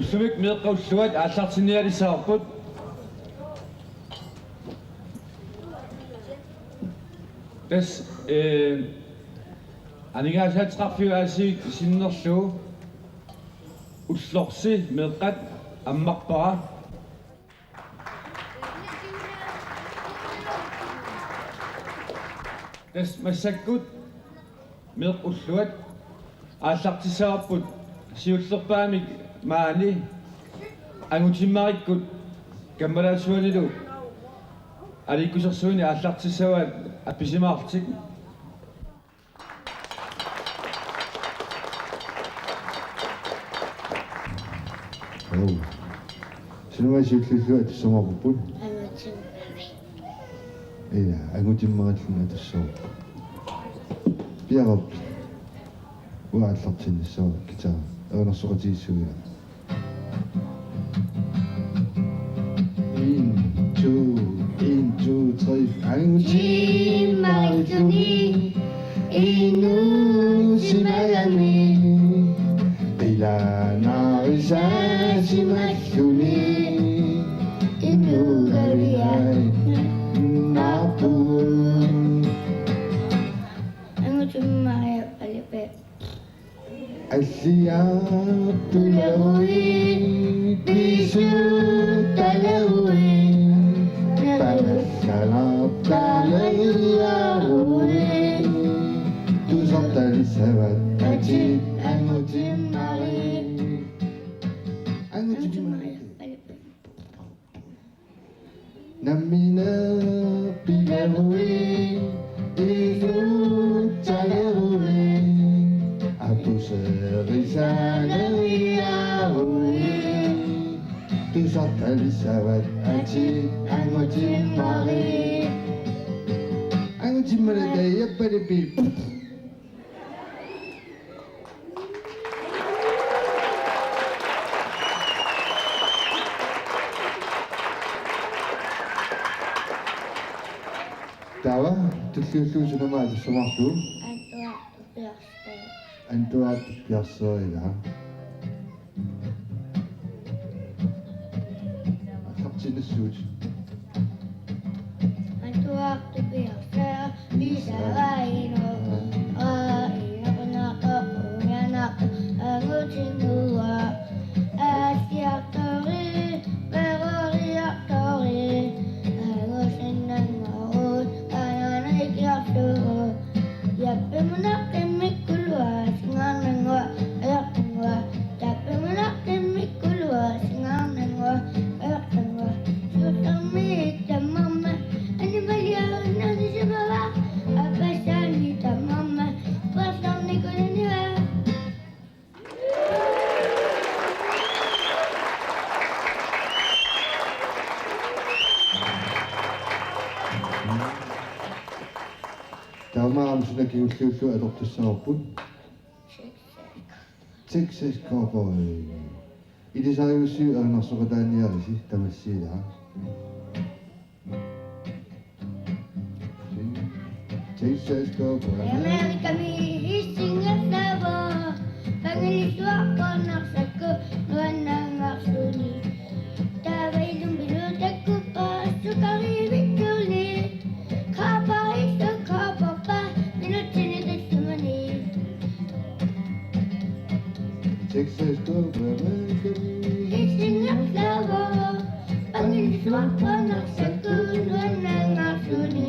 Ussuvik meeqqaussuat ааллартиниалисаарпут тас анигаасаатеқарфиуаасиик синнерлуу уллорси меэққат аммарпара тас массаккут меэққуллуат ааллартисаарпут сиуллерпаамик маани ангутиммариккут каммалаасуанилу аликкусерсуини ааллартиссаваат апписимаартик синуасиуллиллуа тассамарпут ангутиммари ангутиммариллуна тассоо пиарап уааллартиннассоо китаа эрнерсоқатииссуиа 1 2 3 ангутиммариллуни инусималами иланаарисаасималлуни инугариай напу ангутиммари алипе аллиаартулауи бисуталауи талапталаиауи тусорталисават ати ангутиммари ангутиммари алипе наммина пилауи илуталауи атусерисалаиауи тусорталисават ати ангутиммари ангутиммари даяппалипи Tava, tulluulluusunama alissumarlu antuart piarsoila aqartinassuut antuartu piarsaa lisaraino ainakunaqo uyanaqo angutingua asiartori peroriartori angusinnanmaruut ananaikiartugu yappimunaqqimmikkulua singaarnangua ayartangua yappimunaqqimmikkulua singaarnangua ayartangua suutarmiik tammamma animaliaarnaasisamava appasaani tammamma pasarnikuluniva Taumaam sunakiulluullu alortussaarput Texas-korpoi ilisariussiu ernersoqataaniarisi tamassiilaa Texas-korpoi Amerikami hissingassavo pangilisuaqqornarsakku nuannangarsuni tavailum bilutakku paassuqarivikkurni kaapaissu kaapappa minuttinitassamani Texas-korpoi Amerikami hissingassavo pangilisuaqqornarsakku nuannangarsuni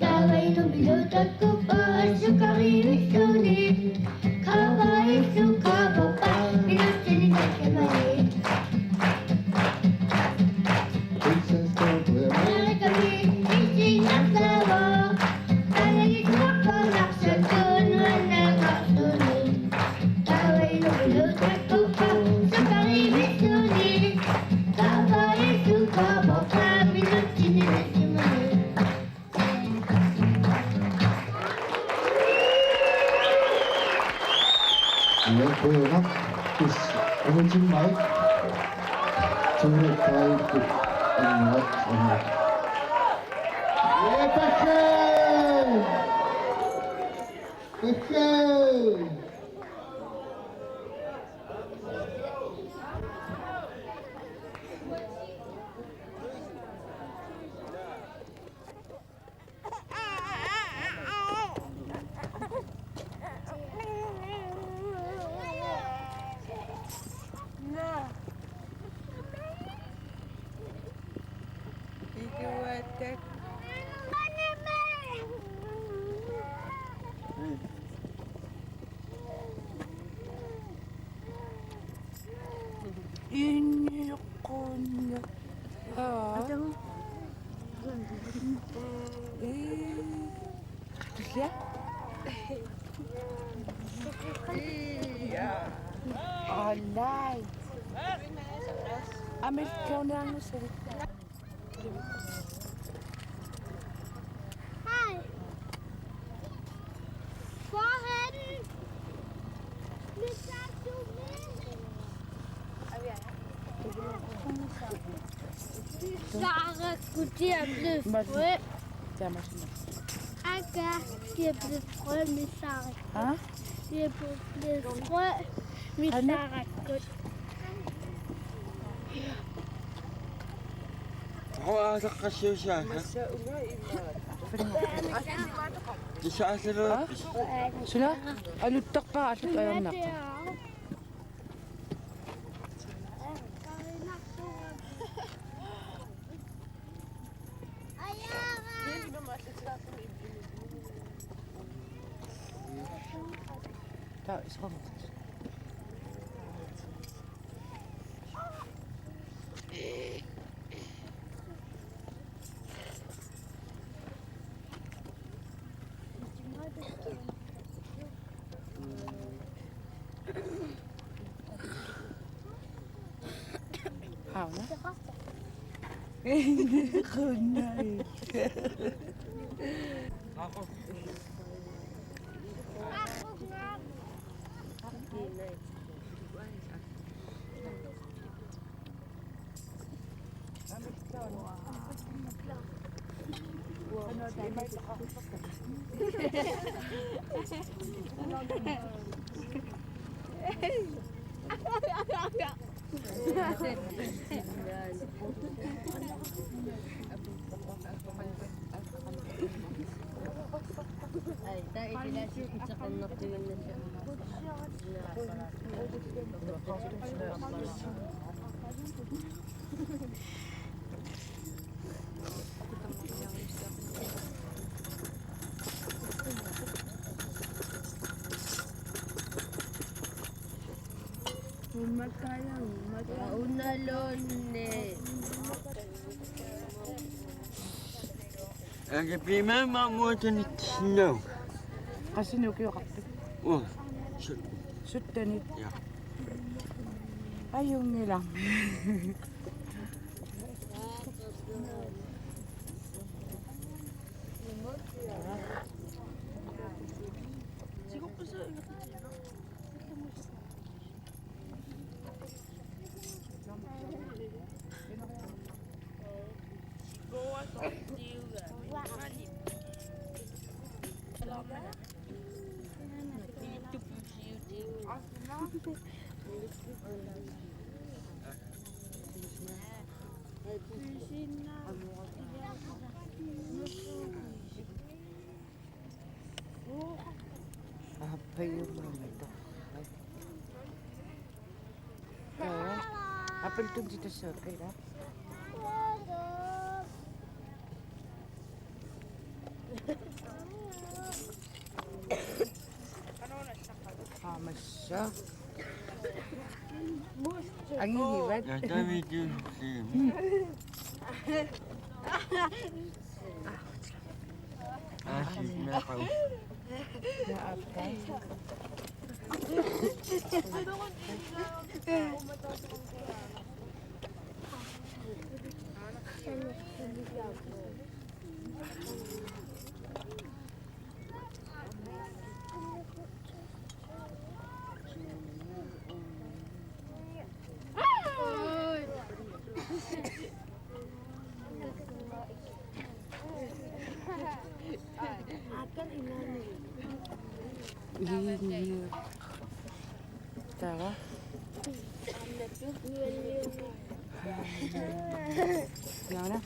tavailum bilutakku paassuqarivikkurni kaapaissu kaapappa minuttinitassamani Texas-korpoi Amerikami hissingassavo pangilisuaqqornarsakku nuannangarsuni tavailum bilutakku paassuqarivikkurni kaapaissu kaapappa minuttinitassamani Amerikami is ангутиммари тунуттаикку аннат аннат Епахэ na. Ikiwatek. Ini ko na. Ada mo? Siya? Alright. Amerika na ang salita. Hi. Vorhin mit dazu Sarah, goûter un bleu frais. Tiens, moi je Aga, die bleu frais, mit Sarah. Hein? Die bleu frais, mit Sarah. Ako asa kasi siya. Isa sa loob. Sila? Alutak pa. Alutak ayam nak. Tak, isang. Hảo lắm. Khôn này. Ay, dahil sila sa kanak din na siya. Unalon eh. Ang prima mamuto ni snow. Kasi nukiyo kapit. Oh, Shoot tanit. yeah. Ayaw nila. Apa yung mga ito? Apa itu dito sa kaya? Hamas siya. Ang hihiwat. Dami din siya. Asis na ako. Naapay. Ini. Tara. Yang mana?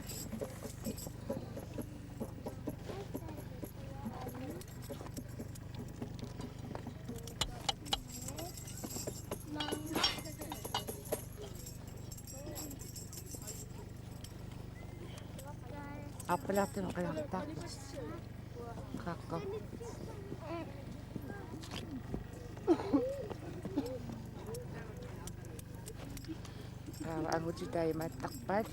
Apalatin kalaktak. Kako. Ang uji tayo matakpat.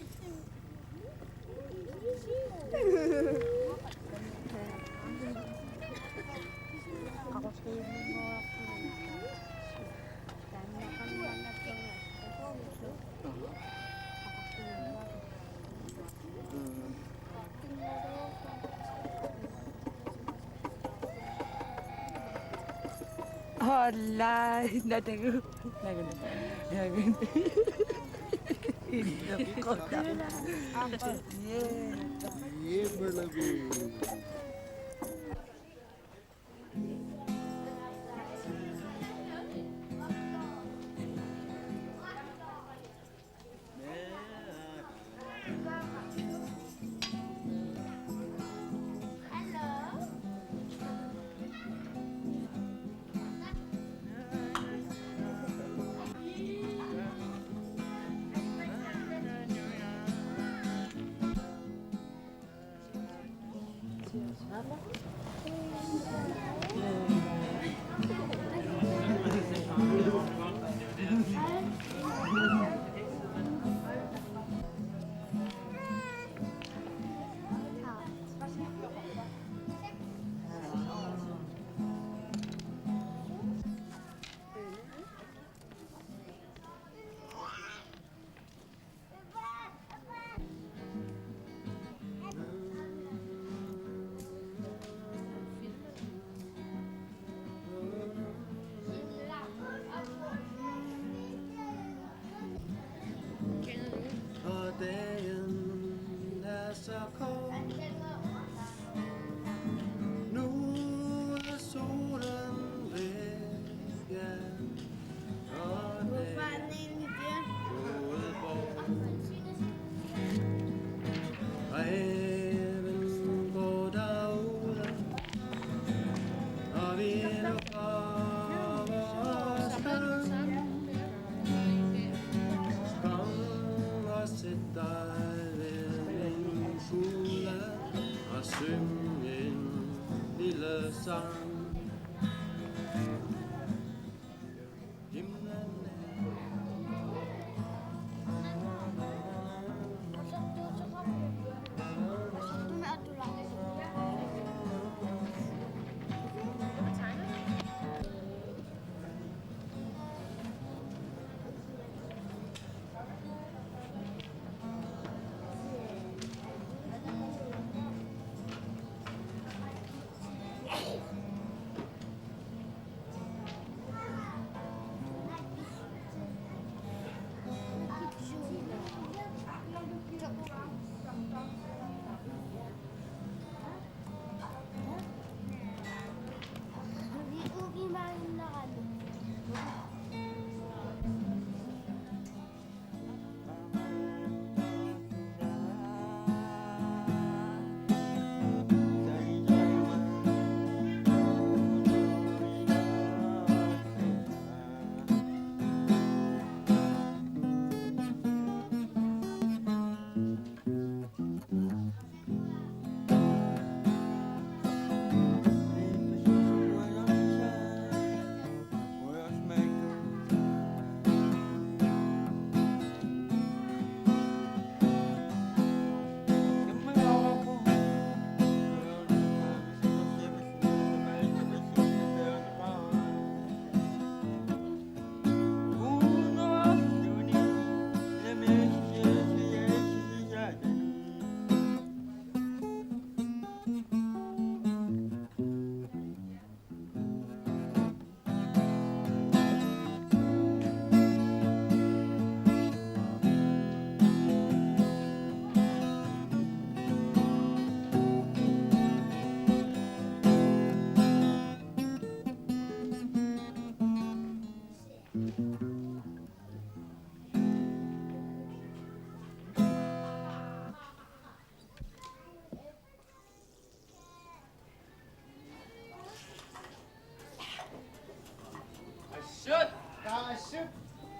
Hala, nadago. Nagun. Hindi ko na. Iya berlagu.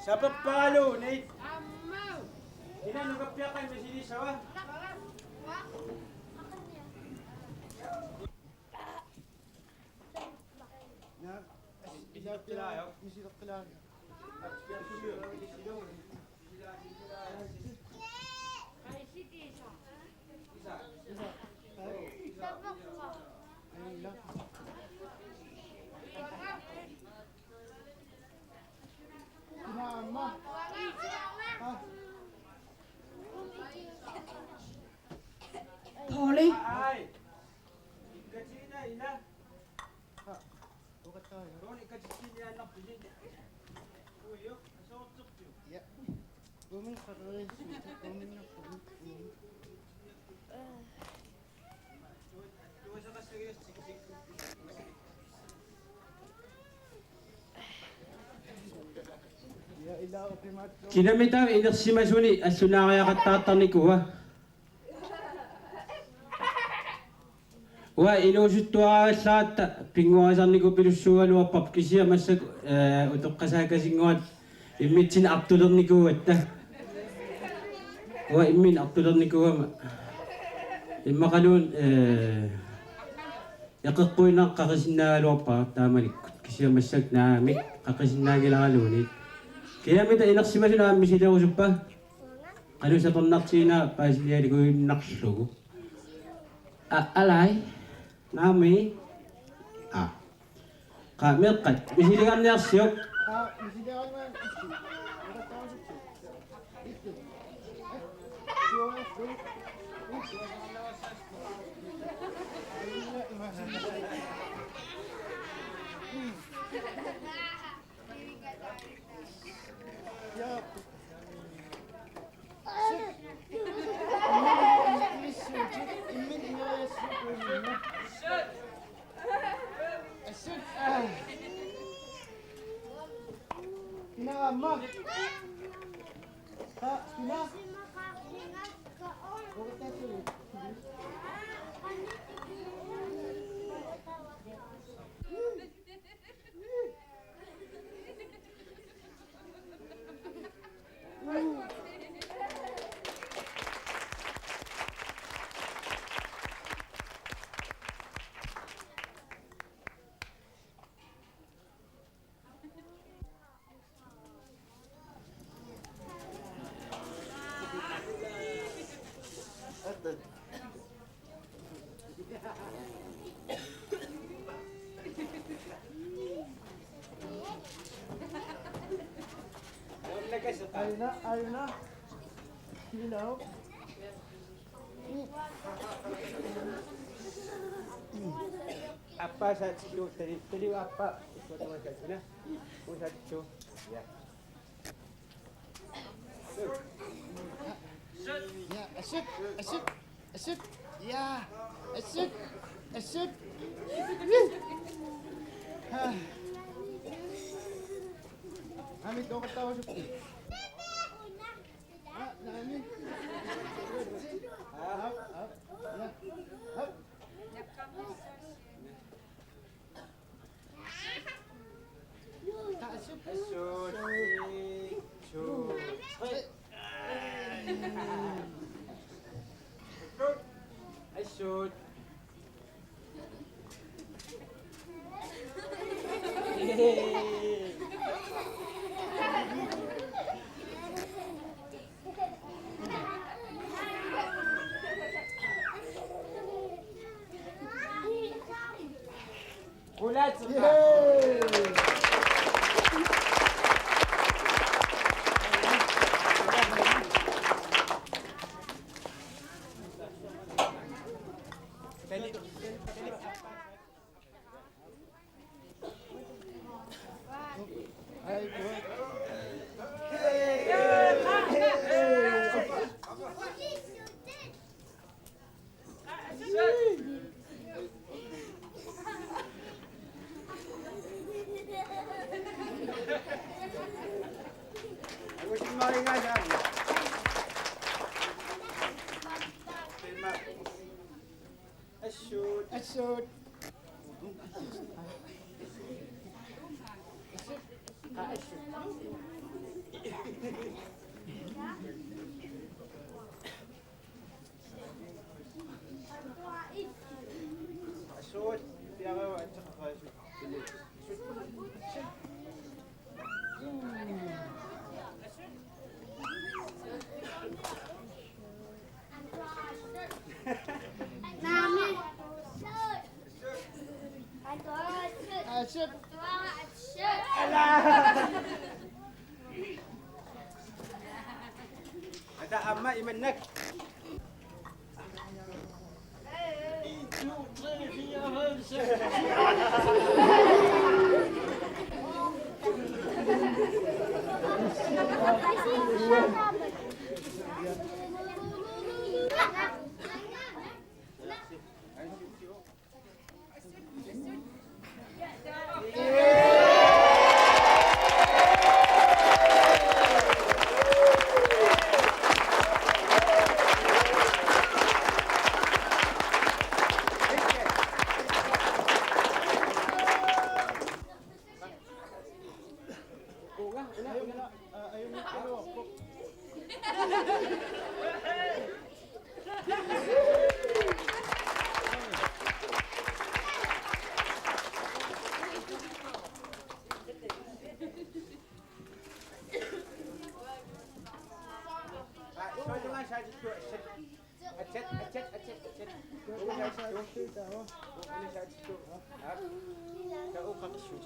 Sa papalo, Nate. Ina, nagapya kayo, may sinisawa. Polly. Ay! Ikachina, ina. Ron, ikachina, anak, din. Uyo, asok yo. Tuwa sa kasirios, sige. Kinamitaw, inaksimasuni, asunakaya katatani ko, ha? Wa inusuttua saatta pinguasanniku pirussualu appap kisia massa utoqqasakasingguat immitsin aptulerniku atta wa immin aptulerniku immakalun yaqeqquina qaqisinnaaluarpa taamalikkut kisia massak naami qaqisinnaagilagaluni kiyamita inaqsimasuna ammisilerusuppa qalusatornartiina paasilialikuinnarlugu alai nami meqqat misiligarniarsiuq Ayun na. Hilaw. Apa sa siyo, tadi apa? Ito naman sa sila. Kung sa siyo. Ya. Ya, asyik. Ya, asyik. Amit ko katawa siya. Nami. Up. Ya. Up. I should. Ulat. Asyik. shoot. Ada ama imanak. Ayaw mo pero. Ito nga siya dito. Acet. Uga siya dito. Uga siya dito. Kau kami shoot.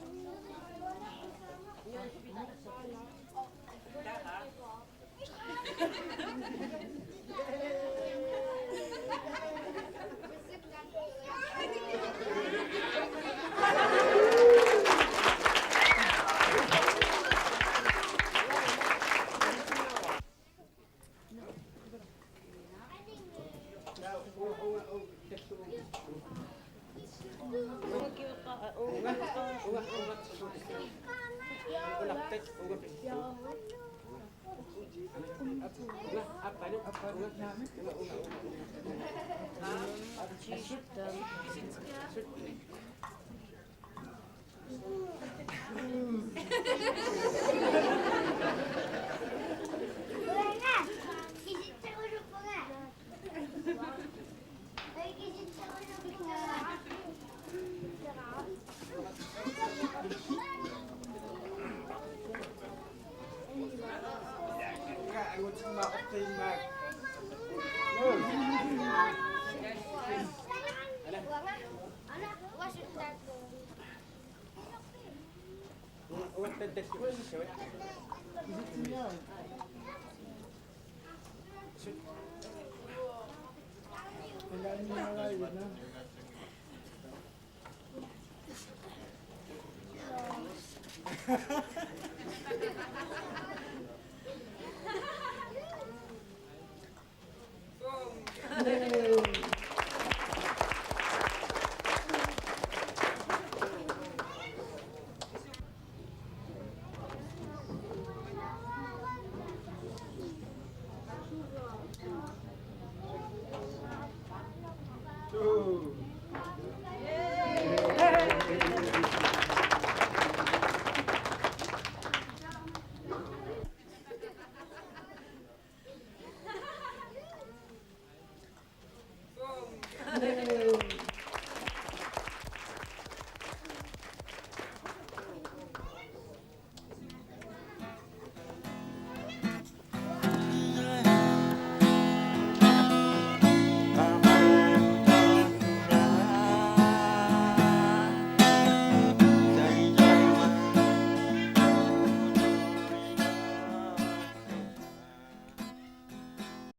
Is it niya?